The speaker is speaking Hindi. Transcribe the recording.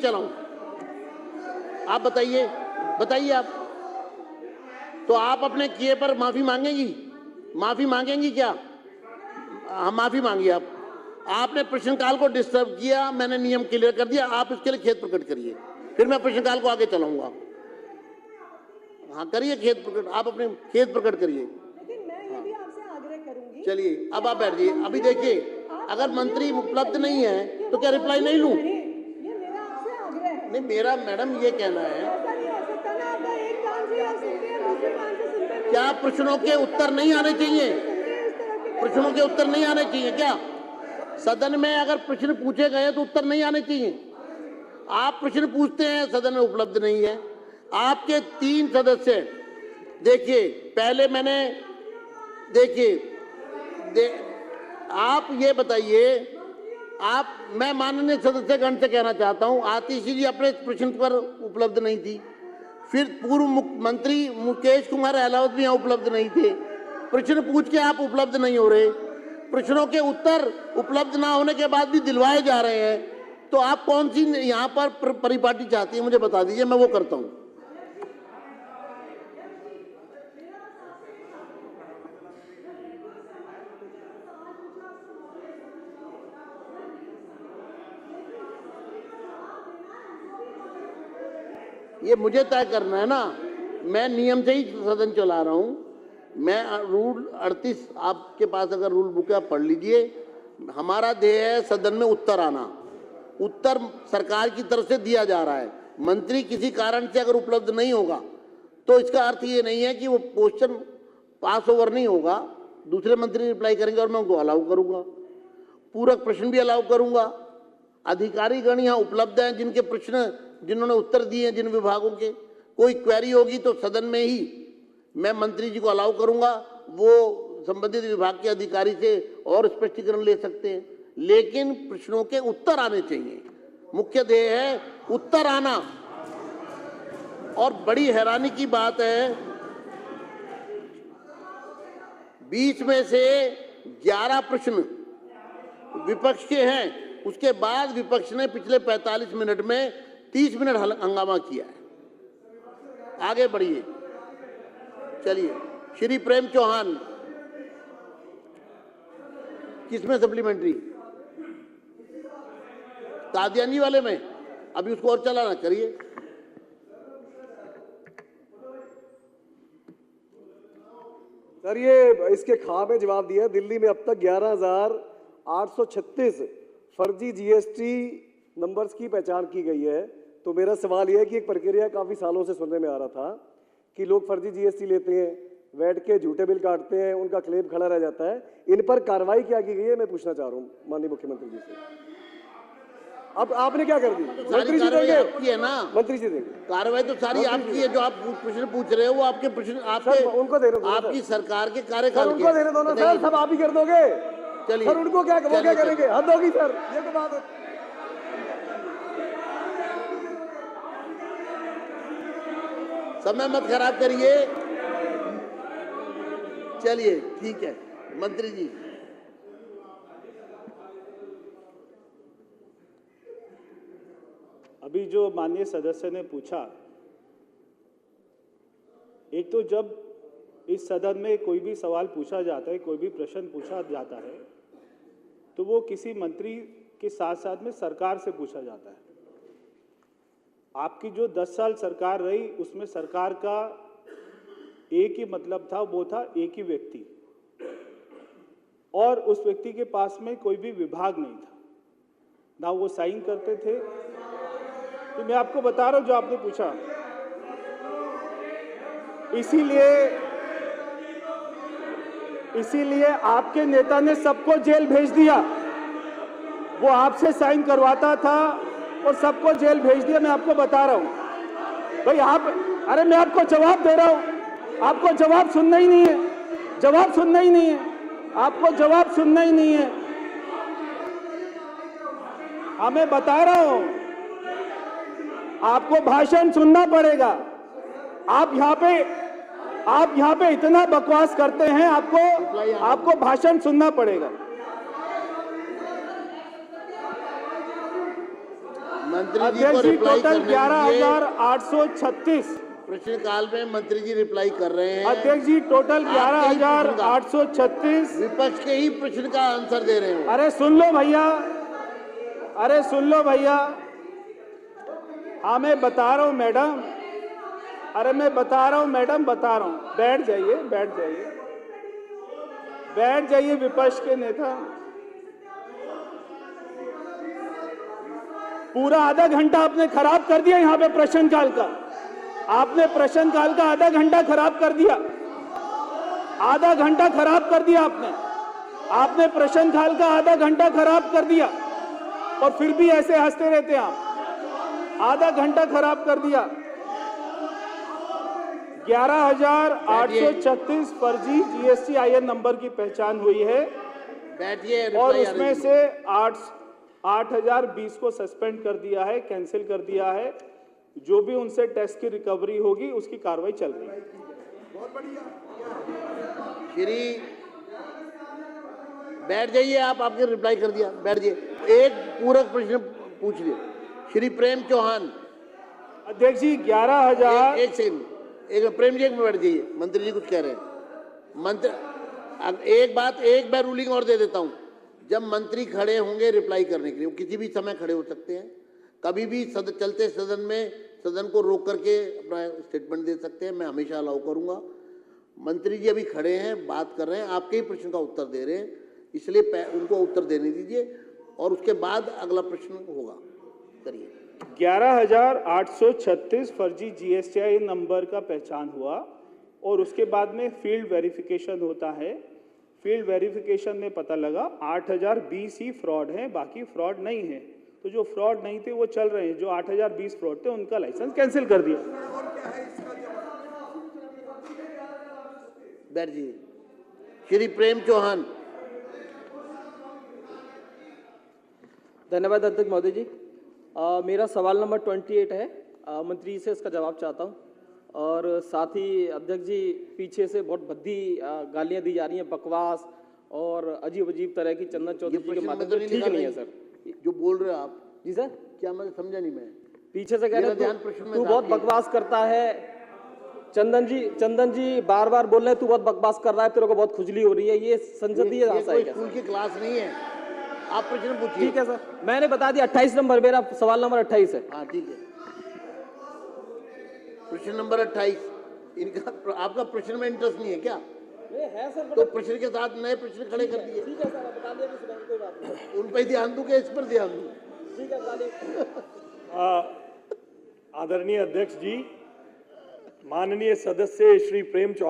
चलाऊं? आप बताइए, बताइए आप। तो आप अपने किए पर माफी मांगेंगी? माफी मांगेंगी क्या? हम माफी मांगिए आप। आपने प्रश्नकाल को डिस्टर्ब किया, मैंने नियम क्लियर कर दिया, आप इसके लिए खेद प्रकट करिए, फिर मैं प्रश्नकाल को आगे चलाऊंगा। हाँ करिए खेद प्रकट, आप अपने खेद प्रकट करिए। लेकिन मैं ये भी आपसे आग्रह करूंगी। चलिए अब आप बैठ जाइए। अभी देखिए, अगर मंत्री उपलब्ध नहीं है तो क्या रिप्लाई नहीं लूं? ये मेरा आपसे आग्रह है। नहीं, मेरा मैडम ये कहना है, ऐसा नहीं हो सकता ना, आपका एक कान से आप सुनते हैं, दूसरे कान से सुनते हैं। क्या प्रश्नों के उत्तर नहीं आने चाहिए? प्रश्नों के उत्तर नहीं आने चाहिए क्या? सदन में अगर प्रश्न पूछे गए तो उत्तर नहीं आने चाहिए? आप प्रश्न पूछते हैं, सदन में उपलब्ध नहीं है। आपके 3 सदस्य, देखिए पहले मैंने, देखिए आप ये बताइए, आप, मैं माननीय सदस्यगण से कहना चाहता हूं, आतिशी जी अपने प्रश्न पर उपलब्ध नहीं थी, फिर पूर्व मुख्यमंत्री मुकेश कुमार अहलावत भी यहाँ उपलब्ध नहीं थे। प्रश्न पूछ के आप उपलब्ध नहीं हो रहे, प्रश्नों के उत्तर उपलब्ध ना होने के बाद भी दिलवाए जा रहे हैं, तो आप कौन सी यहाँ पर परिपाटी चाहती है, मुझे बता दीजिए, मैं वो करता हूँ। ये मुझे तय करना है ना, मैं नियम से ही सदन चला रहा हूं। मैं रूल 38, आपके पास अगर रूल बुक है आप पढ़ लीजिए। हमारा ध्येय है सदन में उत्तर आना, उत्तर सरकार की तरफ से दिया जा रहा है। मंत्री किसी कारण से अगर उपलब्ध नहीं होगा तो इसका अर्थ ये नहीं है कि वो क्वेश्चन पास ओवर नहीं होगा, दूसरे मंत्री रिप्लाई करेंगे और मैं उनको अलाउ करूंगा, पूरक प्रश्न भी अलाउ करूंगा। अधिकारी गण यहाँ उपलब्ध हैं, जिनके प्रश्न, जिन्होंने उत्तर दिए हैं जिन विभागों के, कोई क्वेरी होगी तो सदन में ही मैं मंत्री जी को अलाउ करूंगा, वो संबंधित विभाग के अधिकारी से और स्पष्टीकरण ले सकते हैं, लेकिन प्रश्नों के उत्तर आने चाहिए। मुख्य ध्येय है उत्तर आना। और बड़ी हैरानी की बात है, 20 में से 11 प्रश्न विपक्ष के हैं, उसके बाद विपक्ष ने पिछले 45 मिनट में 30 मिनट हंगामा किया है। आगे बढ़िए, चलिए। श्री प्रेम चौहान, किसमें सप्लीमेंट्री? कादियानी वाले में? अभी उसको और चलाना, करिए। सर ये इसके खा में जवाब दिया, दिल्ली में अब तक 11,836 फर्जी जीएसटी नंबर्स की पहचान की गई है। तो मेरा सवाल यह है कि एक प्रक्रिया काफ़ी सालों से सुनने में आ रहा था कि लोग फर्जी जीएसटी लेते हैं, वैट के झूठे बिल काटते हैं, उनका क्लेम खड़ा रह जाता है। इन पर कार्रवाई क्या की गई है, मैं पूछना चाह रहा हूँ माननीय मुख्यमंत्री जी से। अब आपने क्या कर दी? मंत्री जी देंगे, आपकी है ना, मंत्री जी देंगे कार्रवाई तो सारी आपकी है। जो आप प्रश्न पूछ रहे हो वो आपके प्रश्न, आपके उनको देने दो, आपकी सरकार के कार्यकाल के, उनको देने दो ना सर, सब आप ही कर दोगे। चलिए सर उनको क्या, वो क्या करेंगे? हद होगी सर, ये तो बात है। समय मत खराब करिए। चलिए ठीक है मंत्री जी। अभी जो माननीय सदस्य ने पूछा, एक तो जब इस सदन में कोई भी सवाल पूछा जाता है, कोई भी प्रश्न पूछा जाता है, तो वो किसी मंत्री के साथ साथ में सरकार से पूछा जाता है। आपकी जो 10 साल सरकार रही, उसमें सरकार का एक ही मतलब था, वो था एक ही व्यक्ति, और उस व्यक्ति के पास में कोई भी विभाग नहीं था, ना वो साइन करते थे। तो मैं आपको बता रहा हूं जो आपने पूछा, इसीलिए आपके नेता ने सबको जेल भेज दिया। वो आपसे साइन करवाता था और सबको जेल भेज दिया। मैं आपको बता रहा हूं भाई, अरे मैं आपको जवाब दे रहा हूं, आपको जवाब सुनना ही नहीं है, जवाब सुनना ही नहीं है, आपको जवाब सुनना ही नहीं है। हाँ मैं बता रहा हूं, आपको भाषण सुनना पड़ेगा। आप यहाँ पे इतना बकवास करते हैं, आपको भाषण सुनना पड़ेगा। मंत्री जी को अध्यक्ष जी रिप्लाई टोटल करने दीजिए। 11,836। प्रश्नकाल में मंत्री जी रिप्लाई कर रहे हैं। अध्यक्ष जी टोटल आपके ही प्रश्न का। 11,836। विपक्ष के ही प्रश्न का आंसर दे रहे हो। अरे सुन लो भैया, अरे सुन लो भैया। हाँ मैं बता रहा हूँ मैडम, अरे मैं बता रहा हूँ मैडम, बता रहा हूँ। बैठ जाइए, बैठ जाइए, बैठ जाइए विपक्ष के नेता। पूरा आधा घंटा आपने खराब कर दिया यहाँ पे प्रश्नकाल का। आपने प्रश्नकाल का आधा घंटा खराब कर दिया, आधा घंटा खराब कर दिया आपने। आपने प्रश्नकाल का आधा घंटा खराब कर दिया और फिर भी ऐसे हंसते रहते हैं आप। आधा घंटा खराब कर दिया। 11,836 फर्जी GST-IN नंबर की पहचान हुई है बैठिए। और रिप्लाई आ उसमें रही है। से 8,020 को सस्पेंड कर दिया है, कैंसिल कर दिया है। जो भी उनसे टैक्स की रिकवरी होगी उसकी कार्रवाई चल रही है। श्री बैठ जाइए आप, आपने रिप्लाई कर दिया, बैठ जाइए। एक पूरक प्रश्न पूछ लिया। श्री प्रेम चौहान। अध्यक्ष जी 11,000। एक सेकंड, एक प्रेम जी, एक मिनट बैठ जाइए। मंत्री जी कुछ कह रहे हैं। मंत्री अब एक बात, एक बार रूलिंग और दे देता हूं। जब मंत्री खड़े होंगे रिप्लाई करने के लिए, वो किसी भी समय खड़े हो सकते हैं, कभी भी चलते सदन में सदन को रोक करके अपना स्टेटमेंट दे सकते हैं। मैं हमेशा अलाउ करूंगा। मंत्री जी अभी खड़े हैं, बात कर रहे हैं, आपके ही प्रश्न का उत्तर दे रहे हैं, इसलिए उनको उत्तर देने दीजिए और उसके बाद अगला प्रश्न होगा। करिए। 11,836 फर्जी GST-IN नंबर का पहचान हुआ और उसके बाद में फील्ड वेरिफिकेशन होता है। फील्ड वेरिफिकेशन में पता लगा 8,020 ही फ्रॉड हैं, बाकी फ्रॉड नहीं है। तो जो फ्रॉड नहीं थे वो चल रहे हैं, जो 8,020 फ्रॉड थे उनका लाइसेंस कैंसिल कर दिया। बैठ जाइए। श्री प्रेम चौहान। धन्यवाद अध्यक्ष महोदय जी। मेरा सवाल नंबर 28 है। मंत्री जी से इसका जवाब चाहता हूँ। और साथ ही अध्यक्ष जी पीछे से बहुत भद्दी गालियाँ दी जा रही हैं, बकवास और अजीब अजीब तरह की चंदन चौधरी जी के माध्यम से ठीक नहीं है सर। जो बोल रहे हो आप जी सर, क्या मैं समझा नहीं। मैं पीछे से कह मेरा रहे ध्यान हैं प्रश्न में तू था बहुत आपके। बकवास करता है। चंदन जी बार बार बोल रहे हैं तू बहुत बकवास कर रहा है, तेरे को बहुत खुजली हो रही है। ये संसदीय ये भाषा कोई है क्या स्कूल सर? की क्लास नहीं है। आप प्रश्न पूछिए। ठीक है सर, मैंने बता दिया 28 नंबर, मेरा सवाल नंबर 28 है। हाँ ठीक है। प्रश्न नंबर 28। इनका आपका प्रश्न में इंटरेस्ट नहीं है क्या? है सर, तो प्रश्न के साथ नए प्रश्न खड़े कर दिए। ठीक है सर, बता दिया कि सुना, कोई बात नहीं। उन पर ध्यान दूं कि इस पर ध्यान दूं? ठीक है, बता दिया। आदरणीय अध्यक्ष जी, माननीय सदस्य श्री प्रेम चौहान